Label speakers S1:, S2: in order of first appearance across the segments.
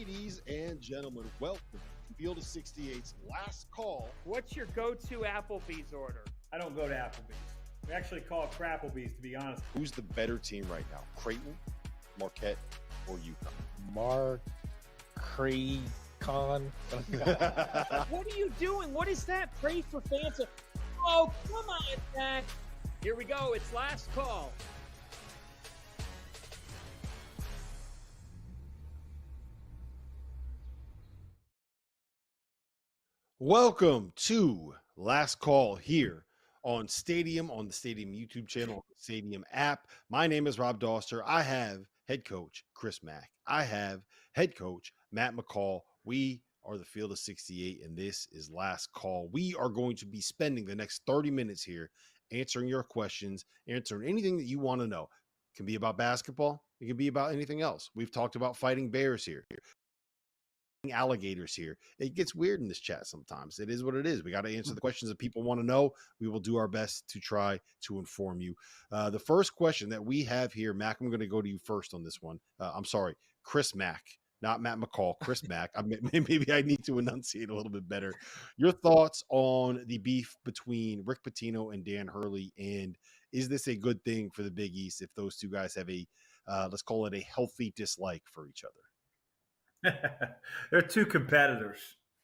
S1: Ladies and gentlemen, welcome to Field of 68's last call.
S2: What's your go-to Applebee's order?
S3: I don't go to Applebee's. We actually call it Crapplebee's, to be honest.
S1: Who's the better team right now, Creighton, Marquette, or UConn?
S4: Con.
S2: What are you doing? What is that? Pray for fans. Oh, come on, Zach. Here we go. It's last call.
S1: Welcome to Last Call here on Stadium, on the Stadium YouTube channel, on the Stadium app. My name is Rob Doster. I have head coach Chris Mack. I have head coach Matt McCall. We are the Field of 68, and this is Last Call. We are going to be spending the next 30 minutes here answering your questions, answering anything that you want to know. It can be about basketball. It can be about anything else. We've talked about fighting bears here. Alligators here. It gets weird in this chat sometimes. It is what it is. We got to answer the questions that people want to know. We will do our best to try to inform you. The first question that we have here, Mac, I'm going to go to you first on this one. I'm sorry, Chris Mack, not Matt McCall, Chris Mack. Maybe I need to enunciate a little bit better. Your thoughts on the beef between Rick Pitino and Dan Hurley, and is this a good thing for the Big East if those two guys have a, let's call it a healthy dislike for each other?
S3: They're two competitors.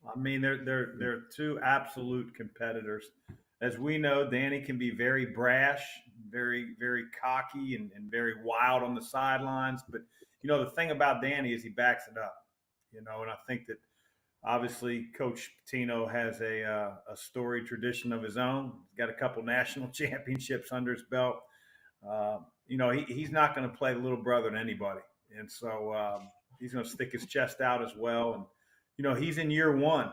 S3: I mean, they're two absolute competitors. As we know, Danny can be very brash, very, very cocky, and very wild on the sidelines. But, you know, the thing about Danny is he backs it up, you know, and I think that obviously Coach Pitino has a storied tradition of his own. He's got a couple national championships under his belt. You know, he's not going to play the little brother to anybody. And so he's going to stick his chest out as well. And, you know, he's in year one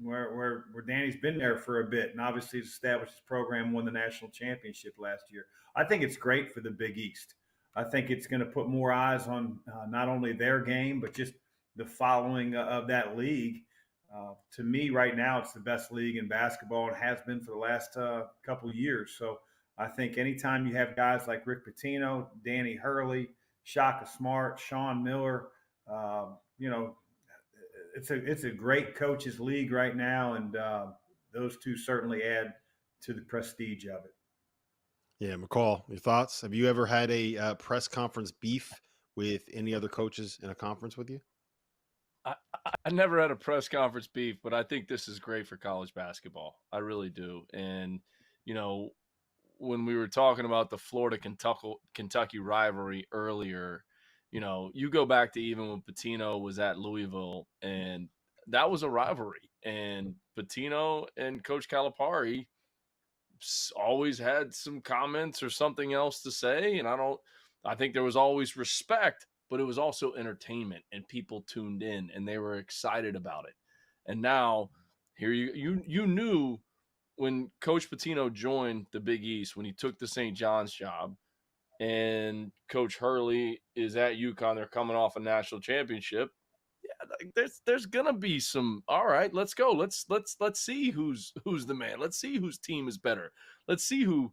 S3: where Danny's been there for a bit. And obviously he's established his program, won the national championship last year. I think it's great for the Big East. I think it's going to put more eyes on not only their game, but just the following of that league. To me, right now, it's the best league in basketball and has been for the last couple of years. So I think anytime you have guys like Rick Pitino, Danny Hurley, Shaka Smart, Sean Miller, you know, it's a great coaches league right now, and those two certainly add to the prestige of it.
S1: Yeah, McCall, your thoughts? Have you ever had a press conference beef with any other coaches in a conference with you?
S4: I never had a press conference beef, but I think this is great for college basketball. I really do. And, you know, when we were talking about the Florida-Kentucky rivalry earlier, you know, you go back to even when Pitino was at Louisville, and that was a rivalry. And Pitino and Coach Calipari always had some comments or something else to say. And I think there was always respect, but it was also entertainment, and people tuned in and they were excited about it. And now here you knew when Coach Pitino joined the Big East, when he took the St. John's job, and Coach Hurley is at UConn, they're coming off a national championship. Yeah, there's gonna be some. All right, let's go. Let's see who's the man. Let's see whose team is better. Let's see who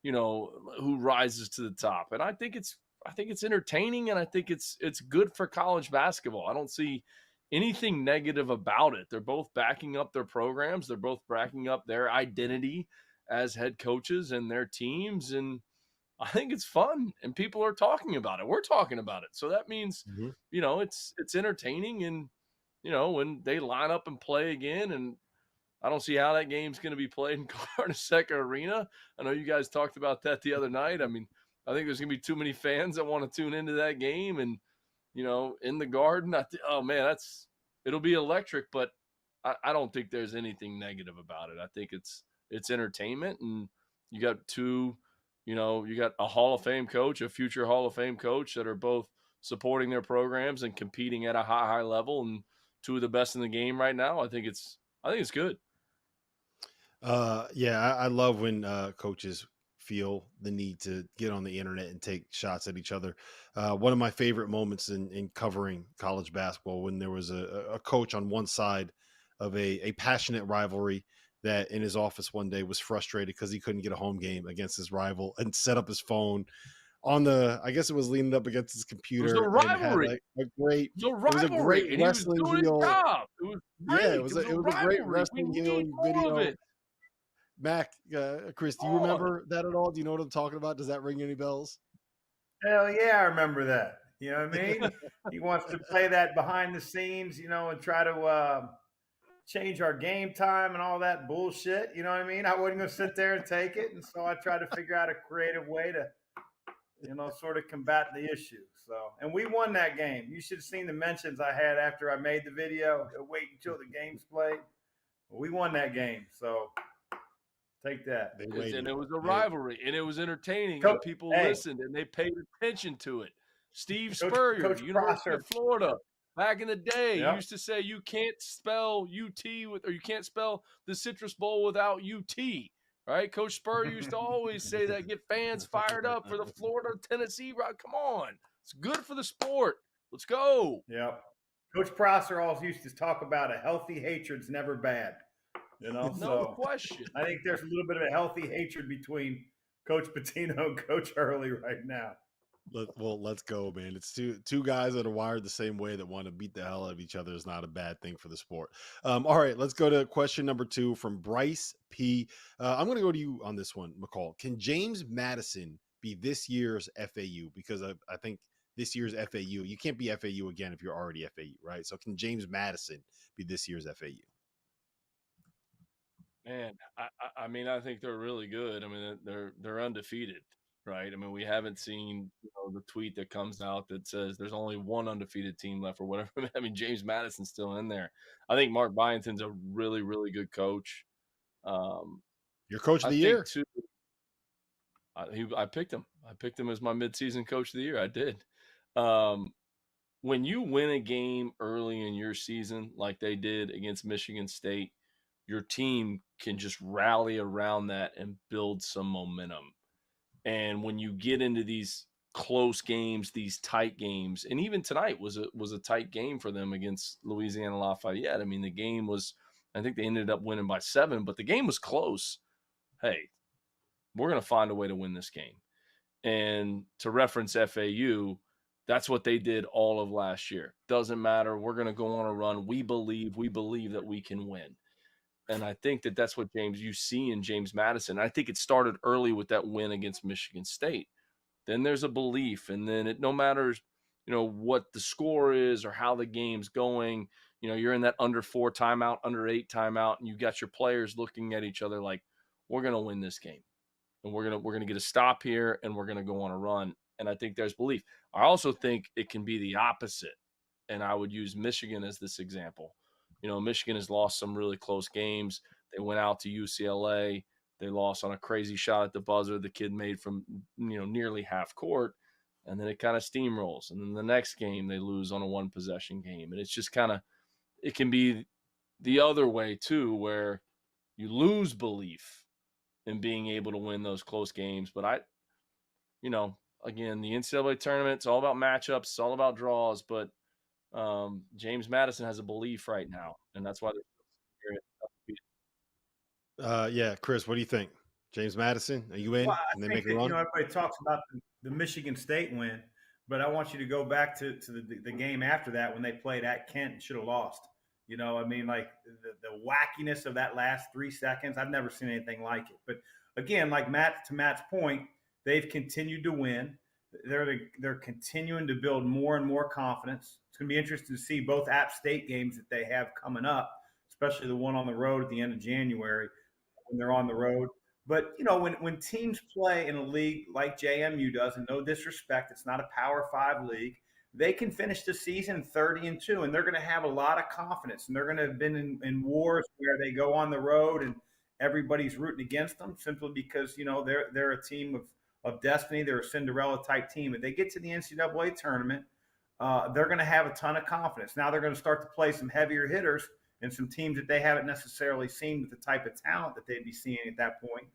S4: rises to the top. And I think it's entertaining, and I think it's good for college basketball. I don't see anything negative about it. They're both backing up their programs. They're both backing up their identity as head coaches and their teams, and I think it's fun, and people are talking about it. We're talking about it. So that means, you know, it's entertaining, and, you know, when they line up and play again, and I don't see how that game's going to be played in Carnesecca Arena. I know you guys talked about that the other night. I mean, I think there's going to be too many fans that want to tune into that game, and, you know, in the Garden, oh man, it'll be electric, but I don't think there's anything negative about it. I think it's entertainment, and you got you got a Hall of Fame coach, a future Hall of Fame coach that are both supporting their programs and competing at a high level, and two of the best in the game right now. I think it's good.
S1: Yeah, I love when coaches feel the need to get on the internet and take shots at each other. One of my favorite moments in covering college basketball, when there was a coach on one side of a passionate rivalry that in his office one day was frustrated because he couldn't get a home game against his rival and set up his phone on the, I guess it was leaning up against his
S4: It was a
S1: computer and had
S4: rivalry.
S1: like a great,
S4: It was a
S1: it was a great
S4: rivalry, and he was
S1: wrestling
S4: doing his
S1: heel.
S4: job. It was
S1: Yeah,
S4: great. It was a
S1: it was a great
S4: rivalry. We
S1: wrestling
S4: need
S1: healing
S4: more of
S1: video.
S4: it.
S1: Mac, Chris, do you
S4: Oh,
S1: remember that at all? Do you know what I'm talking about? Does that ring any bells?
S3: Hell yeah, I remember that. You know what I mean? He wants to play that behind the scenes, and try to change our game time and all that bullshit. You know what I mean? I wasn't going to sit there and take it. And so I tried to figure out a creative way to, sort of combat the issue. So, and we won that game. You should have seen the mentions I had after I made the video. Wait until the game's played. We won that game. So take that.
S1: They
S4: and
S1: waited.
S4: it was a
S1: They-
S4: rivalry, and it was entertaining,
S3: Coach,
S4: and people
S3: hey.
S4: listened, and they paid attention to it. Steve
S3: Coach
S4: Spurrier, University
S3: Prosser.
S4: of Florida, back in the day,
S3: Yep.
S4: used to say you can't spell UT or you can't spell the Citrus Bowl without UT. Right? Coach Spurrier used to always say that, get fans fired up for the Florida Tennessee route. Come on, it's good for the sport. Let's go.
S3: Yep. Coach Prosser always used to talk about a healthy hatred's never bad.
S4: No
S3: So
S4: question.
S3: I think there's a little bit of a healthy hatred between Coach Patino and Coach Hurley right now.
S1: Let's go, man. It's two guys that are wired the same way that want to beat the hell out of each other is not a bad thing for the sport. All right, let's go to question number 2 from Bryce P. I'm going to go to you on this one, McCall. Can James Madison be this year's FAU? Because I think this year's FAU, you can't be FAU again if you're already FAU, right? So can James Madison be this year's FAU?
S4: Man, I mean, I think they're really good. I mean, they're undefeated, right? I mean, we haven't seen the tweet that comes out that says there's only one undefeated team left or whatever. I mean, James Madison's still in there. I think Mark Byington's a really, really good coach.
S1: Your coach of the year.
S4: Too, I picked him. I picked him as my midseason coach of the year. I did. When you win a game early in your season, like they did against Michigan State, your team can just rally around that and build some momentum. And when you get into these close games, these tight games, and even tonight was a tight game for them against Louisiana Lafayette. I mean, the game was, I think they ended up winning by 7, but the game was close. Hey, we're going to find a way to win this game. And to reference FAU, that's what they did all of last year. Doesn't matter. We're going to go on a run. We believe that we can win. And I think that that's what you see in James Madison. I think it started early with that win against Michigan State. Then there's a belief, and then no matter, what the score is or how the game's going, you're in that under 4 timeout, under 8 timeout, and you got your players looking at each other like, we're going to win this game, and we're going to get a stop here, and we're going to go on a run. And I think there's belief. I also think it can be the opposite, and I would use Michigan as this example. Michigan has lost some really close games. They went out to UCLA. They lost on a crazy shot at the buzzer the kid made from, nearly half court. And then it kind of steamrolls. And then the next game, they lose on a 1-possession game. And it's just it can be the other way too, where you lose belief in being able to win those close games. But again, the NCAA tournament, it's all about matchups. It's all about draws. But James Madison has a belief right now, and that's why
S1: they're yeah, Chris, what do you think? James Madison, are you in?
S3: Well,
S1: Can they make a run?
S3: Everybody talks about the Michigan State win, but I want you to go back to the game after that when they played at Kent and should have lost. I mean, like the wackiness of that last 3 seconds, I've never seen anything like it. But again, like to Matt's point, they've continued to win. They're continuing to build more and more confidence. It's going to be interesting to see both App State games that they have coming up, especially the one on the road at the end of January when they're on the road. But, when teams play in a league like JMU does, and no disrespect, it's not a Power 5 league, they can finish the season 30-2, and they're going to have a lot of confidence, and they're going to have been in wars where they go on the road and everybody's rooting against them simply because, they're a team of destiny. They're a Cinderella type team. If they get to the NCAA tournament, they're going to have a ton of confidence. Now they're going to start to play some heavier hitters and some teams that they haven't necessarily seen with the type of talent that they'd be seeing at that point.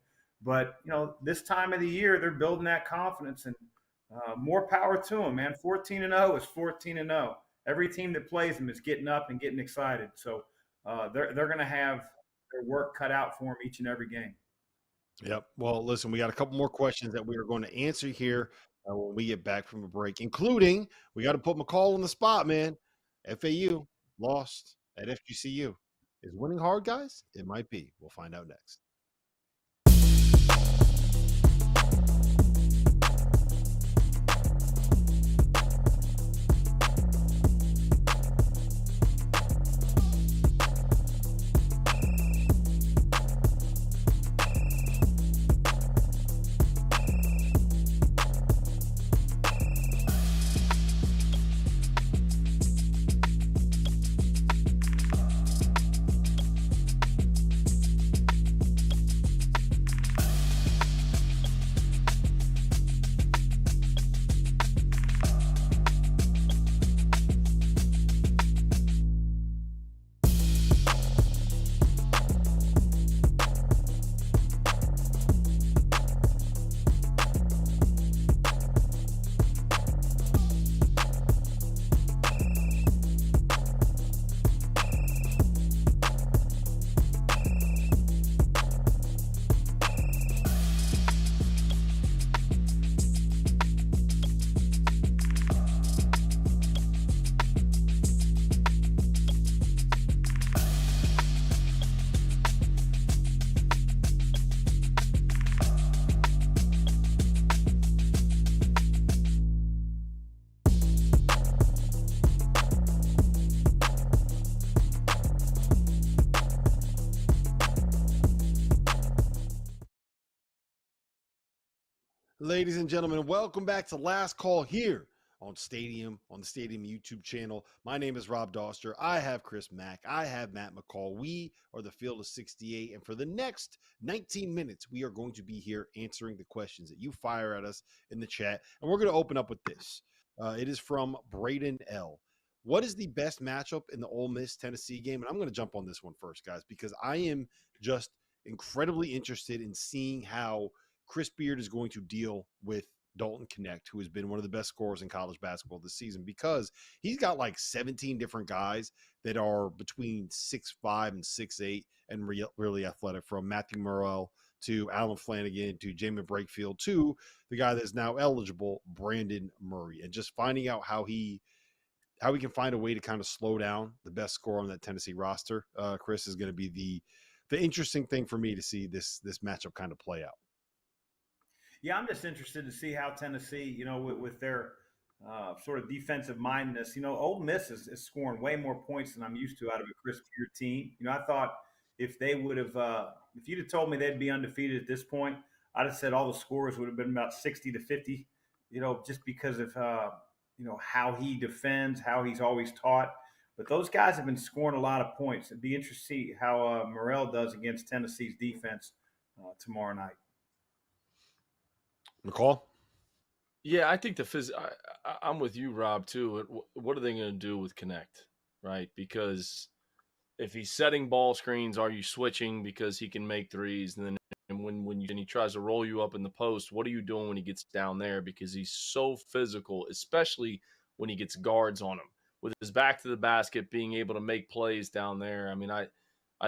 S3: But, this time of the year, they're building that confidence, and more power to them, man. 14-0 is 14-0. Every team that plays them is getting up and getting excited. So they're going to have their work cut out for them each and every game.
S1: Yep. Well, listen, we got a couple more questions that we are going to answer here when we get back from a break, including we got to put McCall on the spot, man. FAU lost at FGCU. Is winning hard, guys? It might be. We'll find out next. Ladies and gentlemen, welcome back to Last Call here on the Stadium YouTube channel. My name is Rob Doster. I have Chris Mack. I have Matt McCall. We are the Field of 68. And for the next 19 minutes, we are going to be here answering the questions that you fire at us in the chat. And we're going to open up with this. It is from Braden L. What is the best matchup in the Ole Miss Tennessee game? And I'm going to jump on this one first, guys, because I am just incredibly interested in seeing how Chris Beard is going to deal with Dalton Connect, who has been one of the best scorers in college basketball this season, because he's got like 17 different guys that are between 6'5" and 6'8" and really athletic, from Matthew Murrell to Alan Flanagan to Jamin Brakefield to the guy that's now eligible, Brandon Murray, and just finding out how he can find a way to kind of slow down the best scorer on that Tennessee roster. Chris, is going to be the interesting thing for me to see this matchup kind of play out.
S3: Yeah, I'm just interested to see how Tennessee, with their sort of defensive mindedness, Ole Miss is scoring way more points than I'm used to out of a Chris Beard team. I thought if they would have, if you'd have told me they'd be undefeated at this point, I'd have said all the scores would have been about 60-50, just because of, how he defends, how he's always taught. But those guys have been scoring a lot of points. It'd be interesting to see how Morrell does against Tennessee's defense tomorrow night.
S1: McCall?
S4: Yeah, I think I'm with you, Rob, too. What are they going to do with Connect, right? Because if he's setting ball screens, are you switching because he can make threes? And then when he tries to roll you up in the post, what are you doing when he gets down there? Because he's so physical, especially when he gets guards on him. With his back to the basket, being able to make plays down there. I mean, I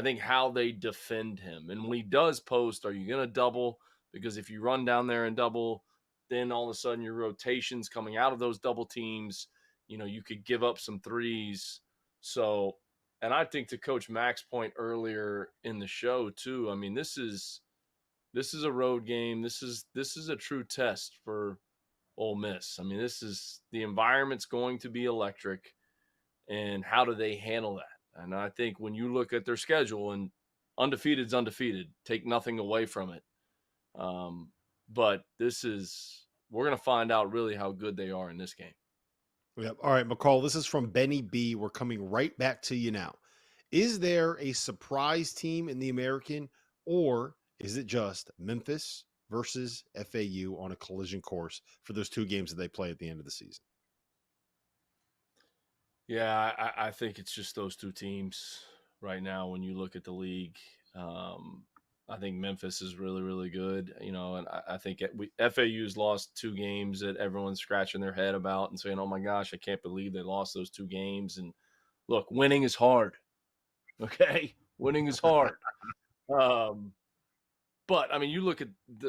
S4: think how they defend him. And when he does post, are you going to double? Because if you run down there and double, then all of a sudden your rotations coming out of those double teams, you could give up some threes. So, and I think to Coach Mack's point earlier in the show too, I mean, this is a road game. This is a true test for Ole Miss. I mean, the environment's going to be electric, and how do they handle that? And I think when you look at their schedule, and undefeated's undefeated, take nothing away from it. But we're going to find out really how good they are in this game.
S1: Yep. All right, McCall, this is from Benny B. We're coming right back to you now. Is there a surprise team in the American, or is it just Memphis versus FAU on a collision course for those two games that they play at the end of the season?
S4: Yeah, I think it's just those two teams right now when you look at the league. I think Memphis is really, really good, and I think FAU's lost two games that everyone's scratching their head about and saying, oh my gosh, I can't believe they lost those two games. And look, winning is hard. Okay. Winning is hard. But I mean, you look at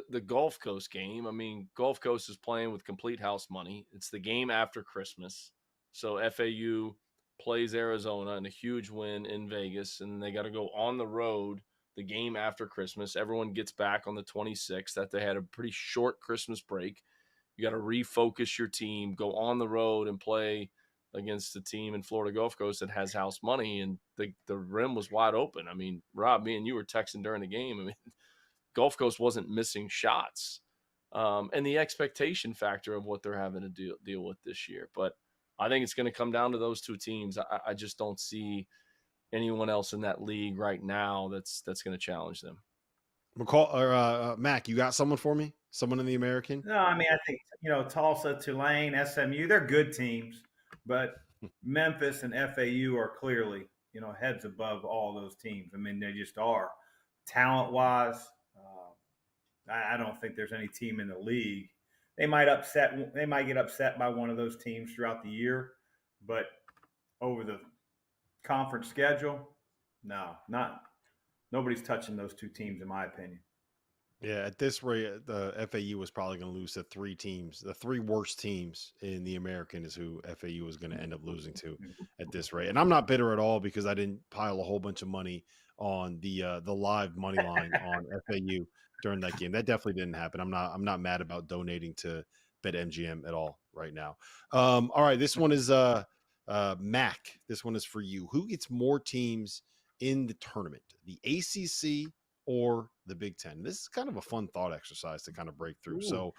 S4: the Gulf Coast game. I mean, Gulf Coast is playing with complete house money. It's the game after Christmas, so FAU plays Arizona in a huge win in Vegas, and they got to go on the road the game after Christmas. Everyone gets back on the 26th. That they had a pretty short Christmas break. You got to refocus your team, go on the road and play against the team in Florida Gulf Coast that has house money, and the rim was wide open. I mean, Rob, me and you were texting during the game. I mean, Gulf Coast wasn't missing shots, and the expectation factor of what they're having to deal with this year. But I think it's going to come down to those two teams. I just don't see anyone else in that league right now that's going to challenge them.
S1: McCall or Mac, you got someone for me? Someone in the American?
S3: No, I mean, I think, Tulsa, Tulane, SMU, they're good teams, but Memphis and FAU are clearly, heads above all those teams. I mean, they just are. Talent wise, I don't think there's any team in the league. They might get upset by one of those teams throughout the year, but over the conference schedule, nobody's touching those two teams, in my opinion.
S1: Yeah, at this rate, the FAU was probably going to lose to three teams. The three worst teams in the American is who FAU was going to end up losing to at this rate. And I'm not bitter at all because I didn't pile a whole bunch of money on the live money line on FAU during that game. That definitely didn't happen. I'm not mad about donating to BetMGM at all right now. All right, this one is Mac. This one is for you. Who gets more teams in the tournament? The ACC or the Big Ten? This is kind of a fun thought exercise to kind of break through. Ooh. So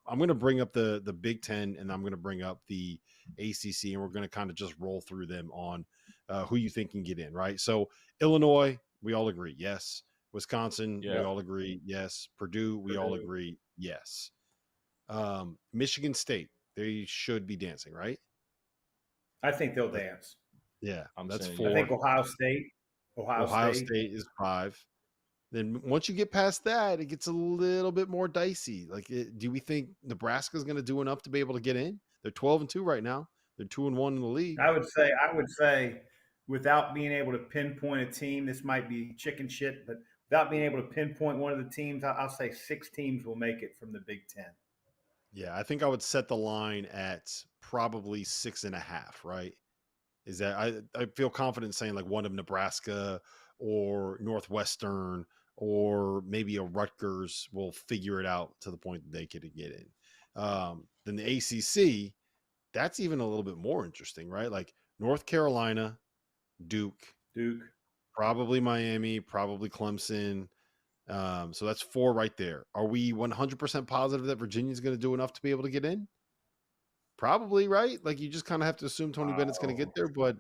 S1: I'm going to bring up the Big Ten and I'm going to bring up the ACC, and we're going to kind of just roll through them on who you think can get in, right? So Illinois, we all agree, yes. Wisconsin, we all agree, yes. Purdue, we all agree, yes. Michigan State, they should be dancing, right?
S3: I think they'll dance.
S1: Yeah, that's 4.
S3: I think Ohio State
S1: is 5. Then once you get past that, it gets a little bit more dicey. Like, do we think Nebraska is going to do enough to be able to get in? They're 12-2 right now. They're 2-1 in the league.
S3: I would say, without being able to pinpoint a team, this might be chicken shit, but without being able to pinpoint one of the teams, I'll say 6 teams will make it from the Big Ten.
S1: Yeah, I think I would set the line at probably 6.5. Right? Is that I feel confident saying like one of Nebraska or Northwestern, or maybe a Rutgers will figure it out to the point that they could get in. Then the ACC, that's even a little bit more interesting, right? Like North Carolina, Duke, probably Miami, probably Clemson. So that's 4 right there. Are we 100% positive that Virginia's going to do enough to be able to get in? Probably, right? Like you just kind of have to assume Tony Bennett's going to get there, but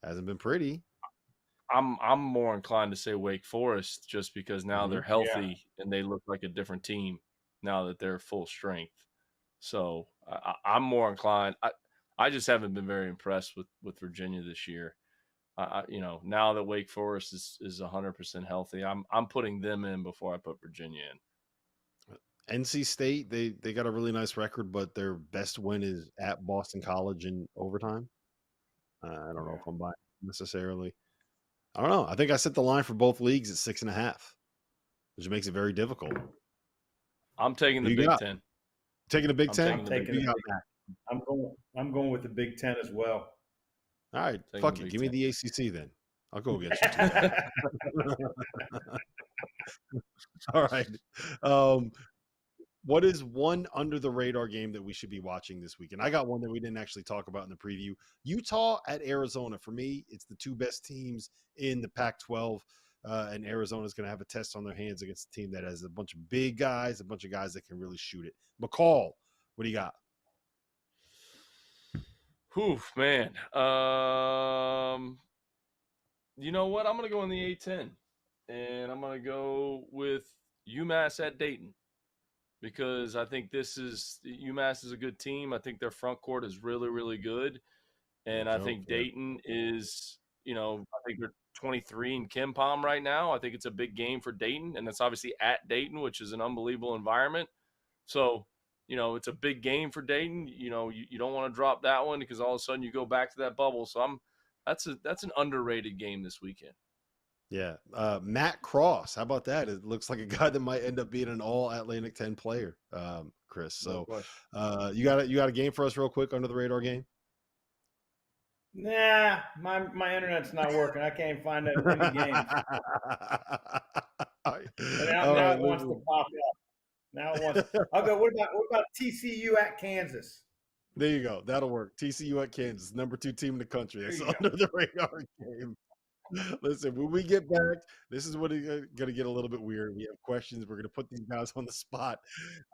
S1: hasn't been pretty.
S4: I'm more inclined to say Wake Forest just because now they're healthy and they look like a different team now that they're full strength. So I'm more inclined. I just haven't been very impressed with Virginia this year. Now that Wake Forest is 100% healthy, I'm putting them in before I put Virginia in.
S1: NC State, they got a really nice record, but their best win is at Boston College in overtime. I don't know if I'm buying necessarily. I don't know. I think I set the line for both leagues at 6.5, which makes it very difficult.
S4: I'm taking the Big Ten.
S1: Taking the Big Ten?
S3: I'm going with the Big Ten as well.
S1: All right. Fuck it. Give me the ACC then. I'll go against you. All right. What is one under the radar game that we should be watching this weekend? I got one that we didn't actually talk about in the preview. Utah at Arizona. For me, it's the 2 best teams in the Pac-12, and Arizona's going to have a test on their hands against a team that has a bunch of big guys, a bunch of guys that can really shoot it. McCall, what do you got?
S4: Oof, man. You know what? I'm going to go in the A-10, and I'm going to go with UMass at Dayton. Because I think UMass is a good team. I think their front court is really, really good. And I think Dayton is, I think they're 23 in KenPom right now. I think it's a big game for Dayton. And that's obviously at Dayton, which is an unbelievable environment. So, it's a big game for Dayton. You don't want to drop that one because all of a sudden you go back to that bubble. So that's an underrated game this weekend.
S1: Yeah. Matt Cross. How about that? It looks like a guy that might end up being an all Atlantic 10 player, Chris.
S3: No
S1: So
S3: question.
S1: you got a game for us real quick, under the radar game?
S3: Nah, my internet's not working. I can't find any games. And now,
S1: All
S3: now
S1: right,
S3: it wants to
S1: listen.
S3: pop up. Now it wants. I'll go. What about TCU at Kansas?
S1: There you go. That'll work. TCU at Kansas, number 2 team in the country.
S3: There
S1: That's
S3: you go.
S1: under the radar game. Listen, when we get back, this is what is going to get a little bit weird. We have questions. We're going to put these guys on the spot.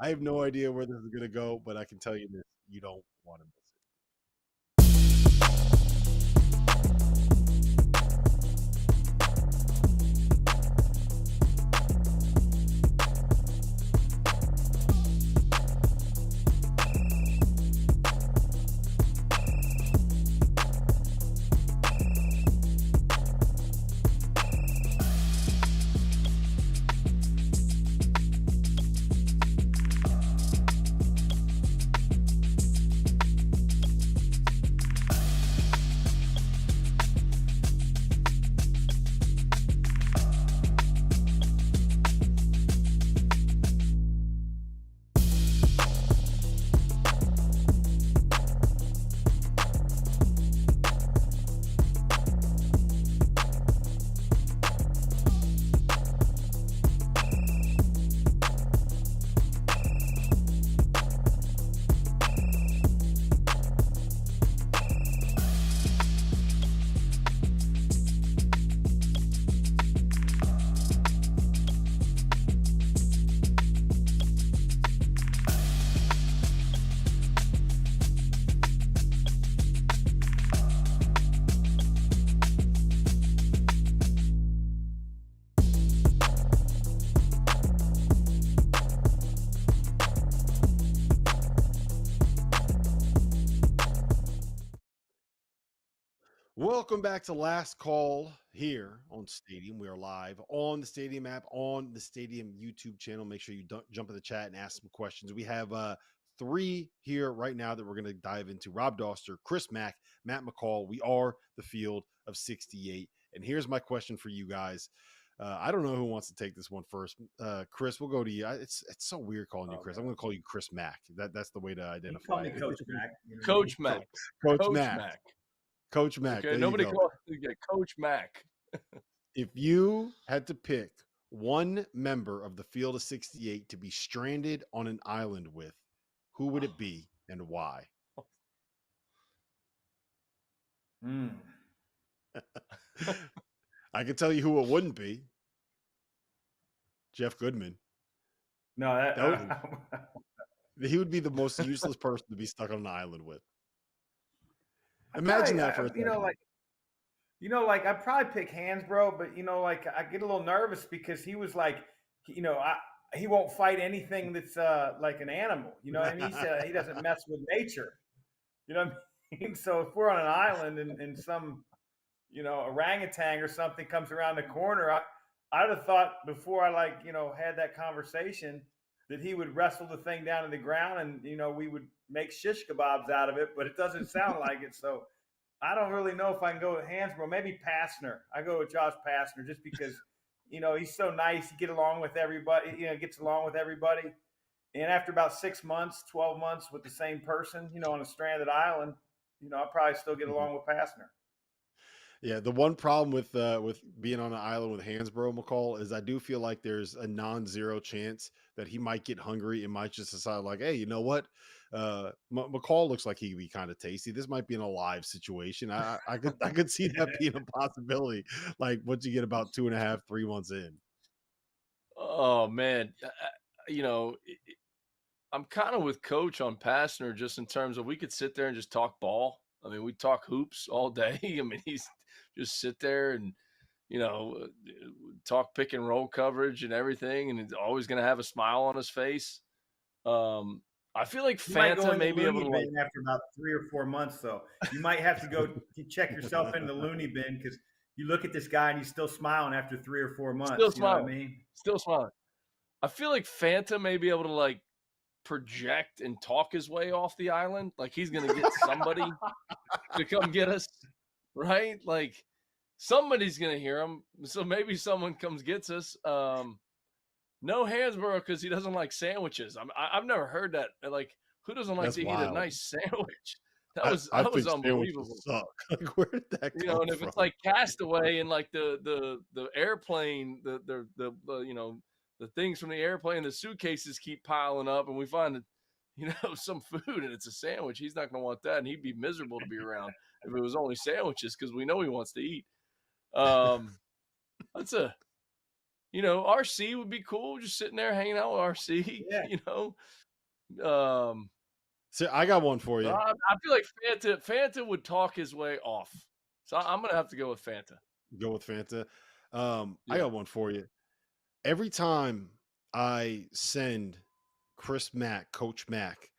S1: I have no idea where this is going to go, but I can tell you this: you don't want to miss it. Welcome back to Last Call here on Stadium. We are live on the Stadium app, on the Stadium YouTube channel. Make sure you jump in the chat and ask some questions. We have 3 here right now that we're going to dive into: Rob Doster, Chris Mack, Matt McCall. We are the field of 68. And here's my question for you guys. I don't know who wants to take this one first. Chris, we'll go to you. It's so weird calling you Chris. I'm going to call you Chris Mack. That's the way to
S3: You can call
S1: identify
S3: me
S1: it.
S3: Coach Mac. You know what I
S4: Coach
S3: mean?
S4: Mac.
S1: Coach Mack.
S4: Mac.
S1: Coach Mack.
S4: Okay,
S1: There
S4: nobody
S1: you go.
S4: calls Coach Mac.
S1: If you had to pick one member of the field of 68 to be stranded on an island with, who would it be and why? I can tell you who it wouldn't be. Jeff Goodman.
S3: No,
S1: He would be the most useless person to be stuck on an island with.
S3: I
S1: Imagine
S3: probably,
S1: that for a second.
S3: I'd probably pick Hansbrough, but I get a little nervous because he was like, he won't fight anything that's like an animal. You know what I mean? He said he doesn't mess with nature. You know what I mean? So if we're on an island and some, orangutan or something comes around the corner, I'd have thought before I had that conversation that he would wrestle the thing down to the ground and we would make shish kebabs out of it, but it doesn't sound like it. So I don't really know if I can go with Hansbrough. Maybe Pastner. I go with Josh Pastner just because, he's so nice. He gets along with everybody. And after about 6 months, 12 months with the same person, on a stranded island, I'll probably still get along with Pastner.
S1: Yeah, the one problem with being on an island with Hansbrough, McCall, is I do feel like there's a non-zero chance that he might get hungry and might just decide like, hey, you know what? McCall looks like he could be kind of tasty. This might be an alive situation. I could see that being a possibility. Like once you get about 2.5, 3 months in.
S4: Oh man, I'm kind of with Coach on Pastner just in terms of we could sit there and just talk ball. I mean, we talk hoops all day. I mean, he's just sit there and talk pick and roll coverage and everything, and he's always going to have a smile on his face. I feel like Fanta may be able to
S3: after about 3 or 4 months, though. You might have to go check yourself in the loony bin because you look at this guy and he's still smiling after 3 or 4 months.
S4: Still smiling.
S3: You know what I mean?
S4: Still smiling. I feel like Fanta may be able to project and talk his way off the island. Like he's going to get somebody to come get us, right? Like somebody's gonna hear him. So maybe someone comes gets us. No Hansborough because he doesn't like sandwiches. I've never heard that. Like, who doesn't like
S1: That's
S4: to eat a
S1: wild.
S4: nice sandwich?
S1: I
S4: That was
S1: think
S4: unbelievable.
S1: sandwiches suck. Like, where did that
S4: You
S1: come
S4: know, and if
S1: from?
S4: it's like Castaway and like the airplane, the you know, the things from the airplane, the suitcases keep piling up, and we find you know, some food and it's a sandwich, he's not going to want that, and he'd be miserable to be around if it was only sandwiches because we know he wants to eat. That's a, you know, RC would be cool, just sitting there hanging out with RC.
S3: Yeah.
S4: You know,
S1: So I got one for you.
S4: I feel like Fanta would talk his way off, so I'm gonna have to go with Fanta.
S1: Go with Fanta.
S4: Yeah.
S1: I got one for you. Every time I send Chris Mack, Coach Mack,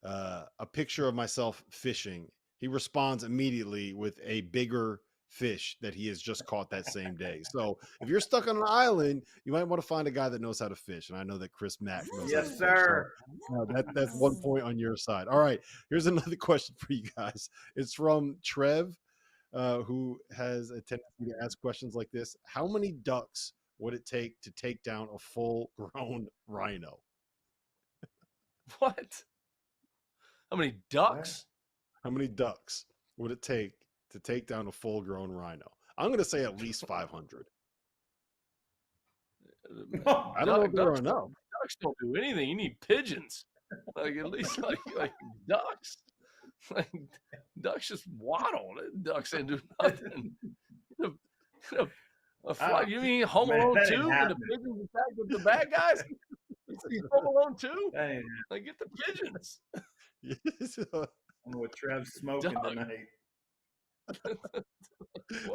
S1: a picture of myself fishing, he responds immediately with a bigger fish that he has just caught that same day. So if you're stuck on an island, you might want to find a guy that knows how to fish. And I know that Chris Mack knows how to
S3: Yes,
S1: fish.
S3: sir.
S1: So, that's 1 point on your side. All right. Here's another question for you guys. It's from Trev, who has a tendency to ask questions like this. How many ducks would it take to take down a full-grown rhino?
S4: What? How many ducks?
S1: How many ducks would it take to take down a full-grown rhino? I'm going to say at least 500. I don't know if there are enough.
S4: Ducks don't do anything. You need pigeons. Like, at least like ducks. Like, ducks just waddle. Ducks ain't do nothing. You mean Home Alone 2 when the pigeons attack the bad guys? You see Home Alone 2? Like, get the pigeons.
S3: I don't know what Trev's smoking tonight.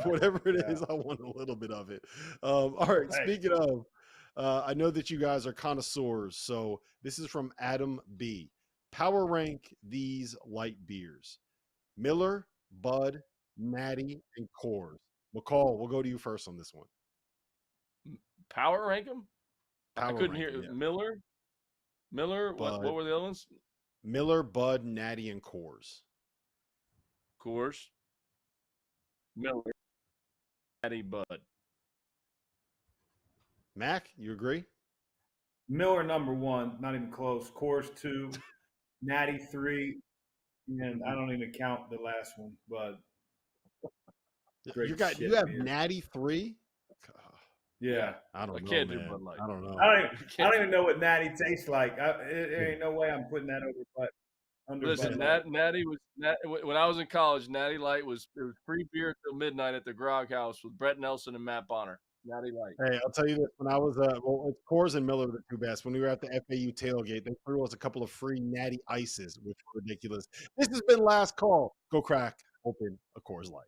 S1: Whatever it is, I want a little bit of it. All right. Speaking of, I know that you guys are connoisseurs, so this is from Adam B. Power rank these light beers: Miller, Bud, Natty, and Coors. McCall, we'll go to you first on this one.
S4: Power rank them? I couldn't hear.
S1: Yeah.
S4: Miller.
S1: Bud.
S4: What were the other ones?
S1: Miller, Bud, Natty, and Coors.
S4: Coors. Miller, Natty, Bud.
S1: Mac, you agree?
S3: Miller number 1, not even close. Coors 2, Natty 3, and I don't even count the last one. But
S1: you have beer. Natty 3.
S3: Yeah,
S1: I don't know.
S4: Can't
S1: man.
S4: do Bud Light.
S1: I don't know.
S3: I don't even know what Natty tastes like. There ain't no way I'm putting that over Bud.
S4: Listen, Natty was when I was in college. Natty Light was free beer till midnight at the Grog House with Brett Nelson and Matt Bonner. Natty Light.
S1: Hey, I'll tell you this: when I was it's Coors and Miller the two best. When we were at the FAU tailgate, they threw us a couple of free Natty Ices, which were ridiculous. This has been Last Call. Go crack open a Coors Light.